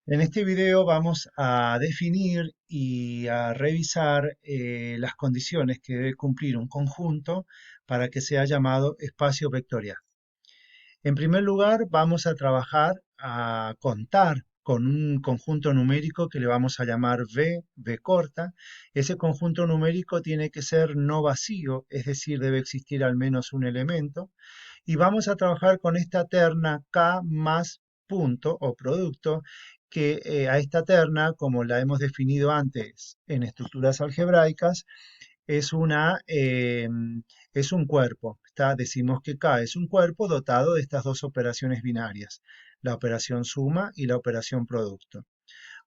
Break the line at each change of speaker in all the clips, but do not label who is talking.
En este video vamos a definir y a revisar las condiciones que debe cumplir un conjunto para que sea llamado espacio vectorial. En primer lugar, vamos a trabajar a contar con un conjunto numérico que le vamos a llamar V corta. Ese conjunto numérico tiene que ser no vacío, es decir, debe existir al menos un elemento. Y vamos a trabajar con esta terna K más punto o producto, que a esta terna, como la hemos definido antes en estructuras algebraicas, es, es un cuerpo. Decimos que K es un cuerpo dotado de estas dos operaciones binarias, la operación suma y la operación producto.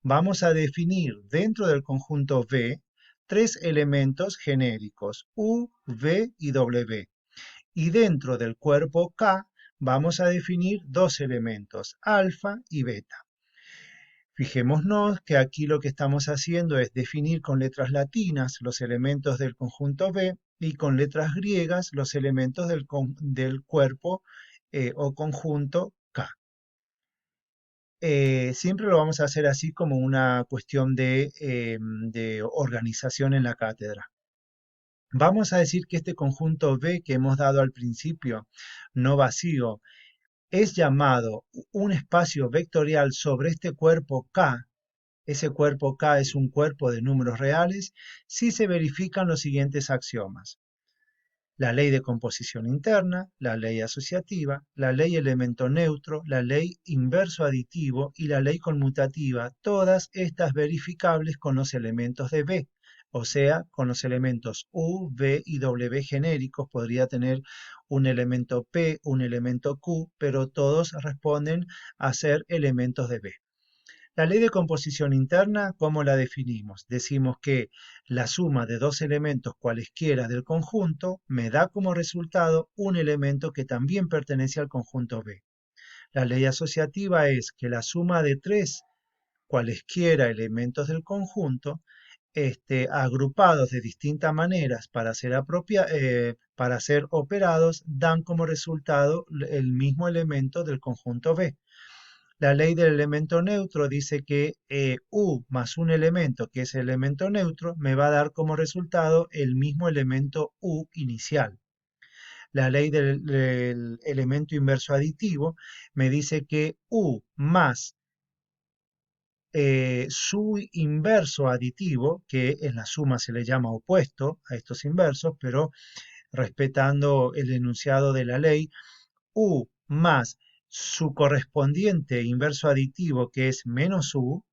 Vamos a definir dentro del conjunto V tres elementos genéricos, U, V y W. Y dentro del cuerpo K vamos a definir dos elementos, alfa y beta. Fijémonos que aquí lo que estamos haciendo es definir con letras latinas los elementos del conjunto V y con letras griegas los elementos del cuerpo o conjunto K. Siempre lo vamos a hacer así como una cuestión de organización en la cátedra. Vamos a decir que este conjunto V que hemos dado al principio, no vacío, es llamado un espacio vectorial sobre este cuerpo K. Ese cuerpo K es un cuerpo de números reales si se verifican los siguientes axiomas: la ley de composición interna, la ley asociativa, la ley elemento neutro, la ley inverso aditivo y la ley conmutativa, todas estas verificables con los elementos de V, o sea, con los elementos U, V y W genéricos. Podría tener un elemento P, un elemento Q, pero todos responden a ser elementos de V. La ley de composición interna, ¿cómo la definimos? Decimos que la suma de dos elementos cualesquiera del conjunto me da como resultado un elemento que también pertenece al conjunto B. La ley asociativa es que la suma de tres cualesquiera elementos del conjunto, agrupados de distintas maneras para ser operados, dan como resultado el mismo elemento del conjunto B. La ley del elemento neutro dice que U más un elemento, que es el elemento neutro, me va a dar como resultado el mismo elemento U inicial. La ley del elemento inverso aditivo me dice que U más su inverso aditivo, que en la suma se le llama opuesto a estos inversos, pero respetando el enunciado de la ley, U más su correspondiente inverso aditivo, que es menos U,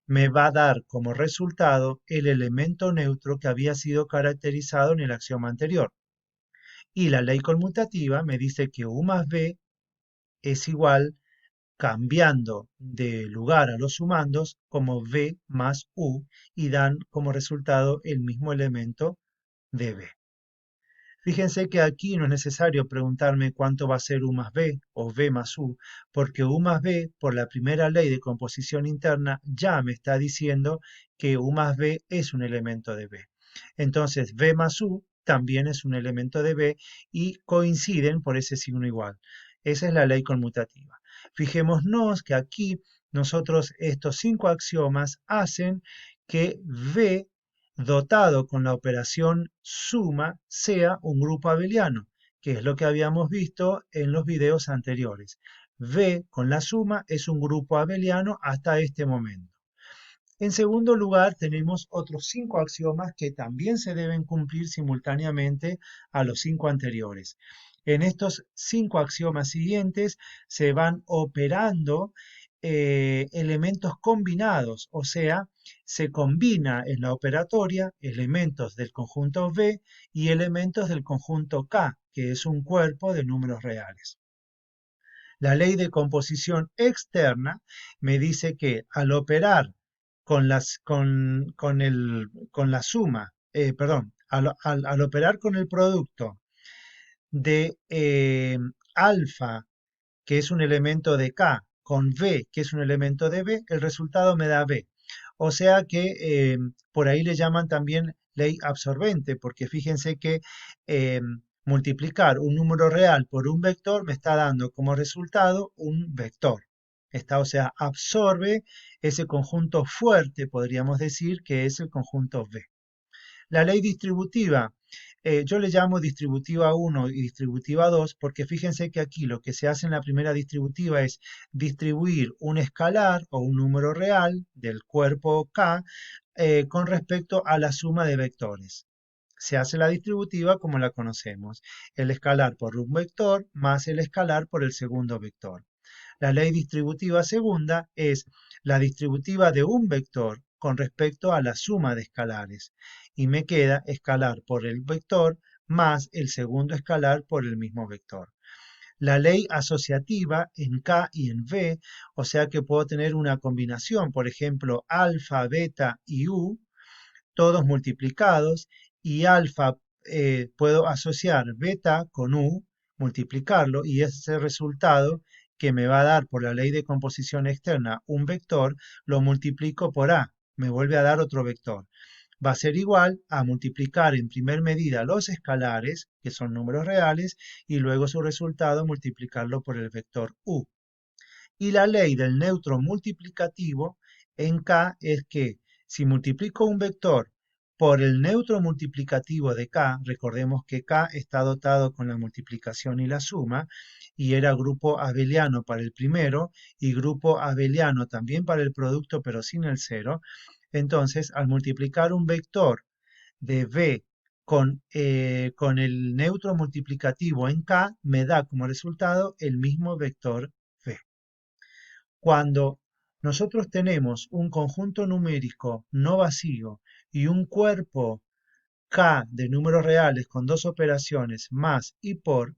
me va a dar como resultado el elemento neutro que había sido caracterizado en el axioma anterior. Y la ley conmutativa me dice que U más B es igual, cambiando de lugar a los sumandos, como V más U, y dan como resultado el mismo elemento de B. Fíjense que aquí no es necesario preguntarme cuánto va a ser U más B o V más U, porque U más B, por la primera ley de composición interna, ya me está diciendo que U más B es un elemento de B. Entonces, V más U también es un elemento de B y coinciden por ese signo igual. Esa es la ley conmutativa. Fijémonos que aquí nosotros estos cinco axiomas hacen que V dotado con la operación suma sea un grupo abeliano, que es lo que habíamos visto en los videos anteriores. V con la suma es un grupo abeliano hasta este momento. En segundo lugar, tenemos otros cinco axiomas que también se deben cumplir simultáneamente a los cinco anteriores. En estos cinco axiomas siguientes se van operando elementos combinados, o sea, se combina en la operatoria elementos del conjunto V y elementos del conjunto K, que es un cuerpo de números reales. La ley de composición externa me dice que al operar con la suma, perdón, al operar con el producto de alfa, que es un elemento de K, con V, que es un elemento de B, el resultado me da B. O sea que por ahí le llaman también ley absorbente, porque fíjense que eh, multiplicar un número real por un vector me está dando como resultado un vector. Está, o sea, absorbe ese conjunto fuerte, podríamos decir, que es el conjunto V. La ley distributiva, yo le llamo distributiva 1 y distributiva 2 porque fíjense que aquí lo que se hace en la primera distributiva es distribuir un escalar o un número real del cuerpo K con respecto a la suma de vectores. Se hace la distributiva como la conocemos, el escalar por un vector más el escalar por el segundo vector. La ley distributiva segunda es la distributiva de un vector con respecto a la suma de escalares y me queda escalar por el vector más el segundo escalar por el mismo vector. La ley asociativa en K y en V, o sea que puedo tener una combinación, por ejemplo, alfa, beta y U, todos multiplicados, y alfa puedo asociar beta con U, multiplicarlo, y ese resultado que me va a dar por la ley de composición externa un vector, lo multiplico por A, me vuelve a dar otro vector. Va a ser igual a multiplicar en primer medida los escalares, que son números reales, y luego su resultado multiplicarlo por el vector U. Y la ley del neutro multiplicativo en K es que si multiplico un vector por el neutro multiplicativo de K, recordemos que K está dotado con la multiplicación y la suma, y era grupo abeliano para el primero y grupo abeliano también para el producto pero sin el cero, entonces al multiplicar un vector de V con el neutro multiplicativo en K, me da como resultado el mismo vector V. Cuando nosotros tenemos un conjunto numérico no vacío y un cuerpo K de números reales con dos operaciones más y por,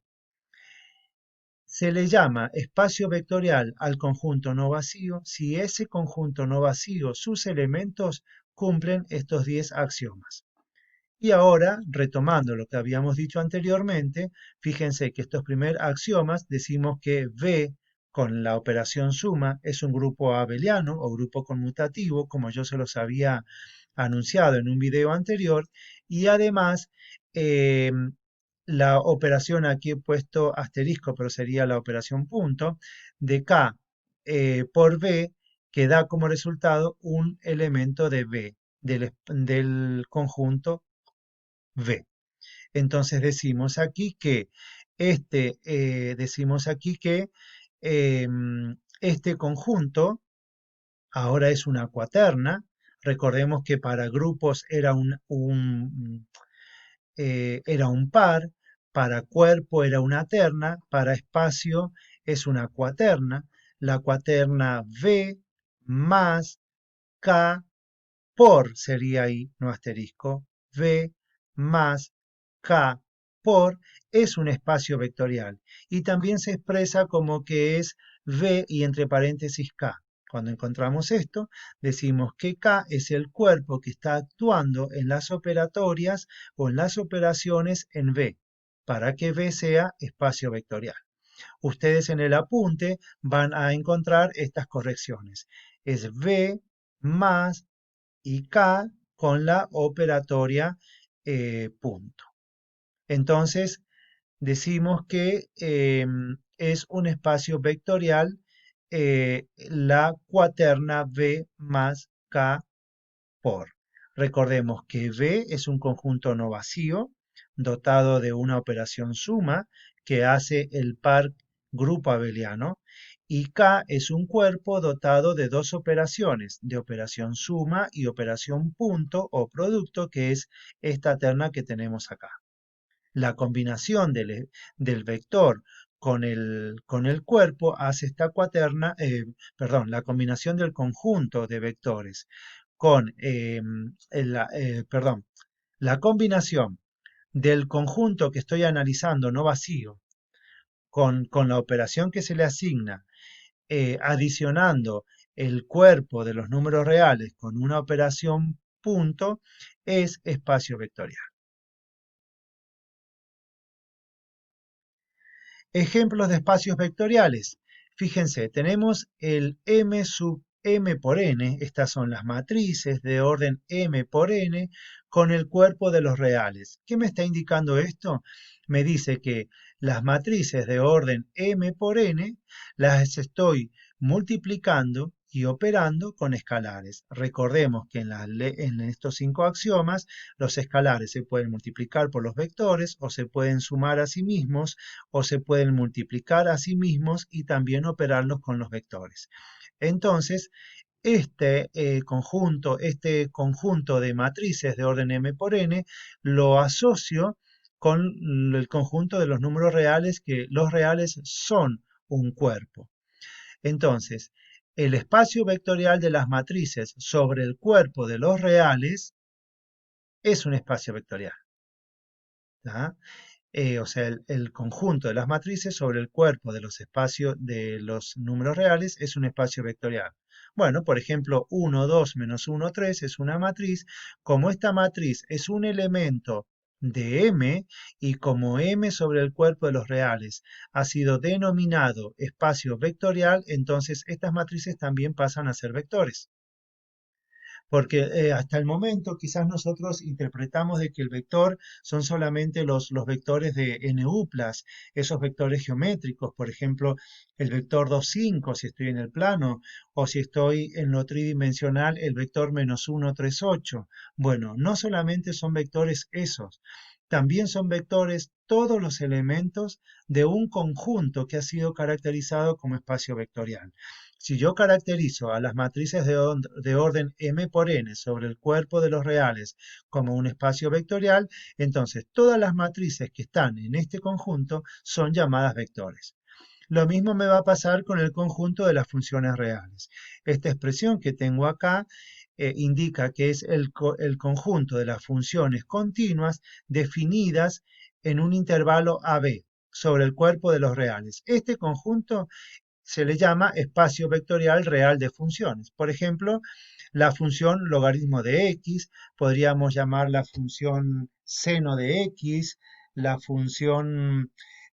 se le llama espacio vectorial al conjunto no vacío si ese conjunto no vacío, sus elementos cumplen estos 10 axiomas. Y ahora, retomando lo que habíamos dicho anteriormente, fíjense que estos primeros axiomas decimos que V con la operación suma es un grupo abeliano o grupo conmutativo, como yo se los había anunciado en un video anterior, y además eh, la operación, aquí he puesto asterisco, pero sería la operación punto, de K por V, que da como resultado un elemento de V del conjunto V. Entonces decimos aquí que este conjunto ahora es una cuaterna. Recordemos que para grupos era un par, para cuerpo era una terna, para espacio es una cuaterna. La cuaterna V más K por sería ahí, no asterisco, V más K por es un espacio vectorial y también se expresa como que es V y entre paréntesis K. Cuando encontramos esto, decimos que K es el cuerpo que está actuando en las operatorias o en las operaciones en V, para que V sea espacio vectorial. Ustedes en el apunte van a encontrar estas correcciones. Es V más y K con la operatoria punto. Entonces, decimos que es un espacio vectorial la cuaterna V más K por. Recordemos que V es un conjunto no vacío dotado de una operación suma que hace el par grupo abeliano y K es un cuerpo dotado de dos operaciones, de operación suma y operación punto o producto, que es esta terna que tenemos acá. La combinación del vector con el cuerpo hace esta cuaterna, la combinación del conjunto de vectores con la combinación del conjunto que estoy analizando no vacío con la operación que se le asigna, adicionando el cuerpo de los números reales con una operación punto, es espacio vectorial. Ejemplos de espacios vectoriales. Fíjense, tenemos el M sub M por N, estas son las matrices de orden M por N con el cuerpo de los reales. ¿Qué me está indicando esto? Me dice que las matrices de orden M por N las estoy multiplicando y operando con escalares. Recordemos que en estos 5 axiomas los escalares se pueden multiplicar por los vectores o se pueden sumar a sí mismos o se pueden multiplicar a sí mismos y también operarlos con los vectores. Entonces, este conjunto de matrices de orden m por n lo asocio con el conjunto de los números reales, que los reales son un cuerpo. Entonces, el espacio vectorial de las matrices sobre el cuerpo de los reales es un espacio vectorial. ¿Tá? O sea, el conjunto de las matrices sobre el cuerpo de los espacios de los números reales es un espacio vectorial. Bueno, por ejemplo, 1, 2, menos 1, 3 es una matriz. Como esta matriz es un elemento de M y como M sobre el cuerpo de los reales ha sido denominado espacio vectorial, entonces estas matrices también pasan a ser vectores. Porque hasta el momento quizás nosotros interpretamos de que el vector son solamente los vectores de n-uplas, esos vectores geométricos, por ejemplo, el vector 2, 5 si estoy en el plano, o si estoy en lo tridimensional, el vector -1, 3, 8. Bueno, no solamente son vectores esos, también son vectores todos los elementos de un conjunto que ha sido caracterizado como espacio vectorial. Si yo caracterizo a las matrices de orden m por n sobre el cuerpo de los reales como un espacio vectorial, entonces todas las matrices que están en este conjunto son llamadas vectores. Lo mismo me va a pasar con el conjunto de las funciones reales. Esta expresión que tengo acá indica que es el conjunto de las funciones continuas definidas en un intervalo AB sobre el cuerpo de los reales. Este conjunto se le llama espacio vectorial real de funciones. Por ejemplo, la función logaritmo de x, podríamos llamar la función seno de x, la función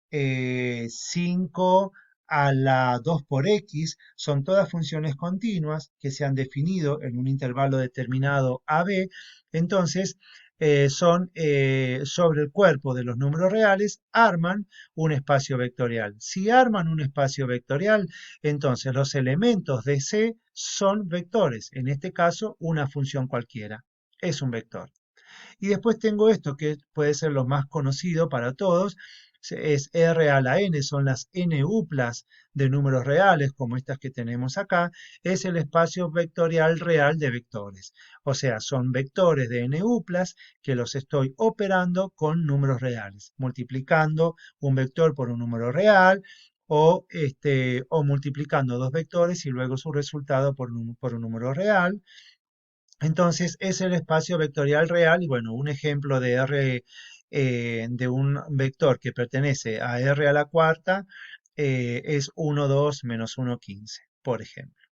5 a la 2 por x, son todas funciones continuas que se han definido en un intervalo determinado AB. Entonces, son sobre el cuerpo de los números reales, arman un espacio vectorial. Si arman un espacio vectorial, entonces los elementos de C son vectores. En este caso, una función cualquiera es un vector. Y después tengo esto que puede ser lo más conocido para todos, es R a la n, son las n-uplas de números reales, como estas que tenemos acá, es el espacio vectorial real de vectores. O sea, son vectores de n-uplas que los estoy operando con números reales, multiplicando un vector por un número real, o multiplicando dos vectores y luego su resultado por un número real. Entonces es el espacio vectorial real y bueno, un ejemplo de R, de un vector que pertenece a R a la cuarta, es 1, 2, menos 1, 15, por ejemplo.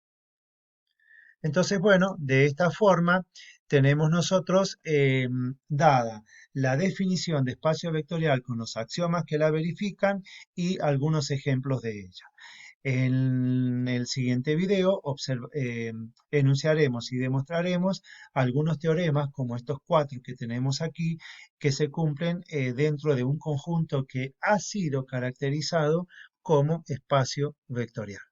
Entonces, bueno, de esta forma tenemos nosotros dada la definición de espacio vectorial con los axiomas que la verifican y algunos ejemplos de ella. En el siguiente video enunciaremos y demostraremos algunos teoremas como estos 4 que tenemos aquí que se cumplen dentro de un conjunto que ha sido caracterizado como espacio vectorial.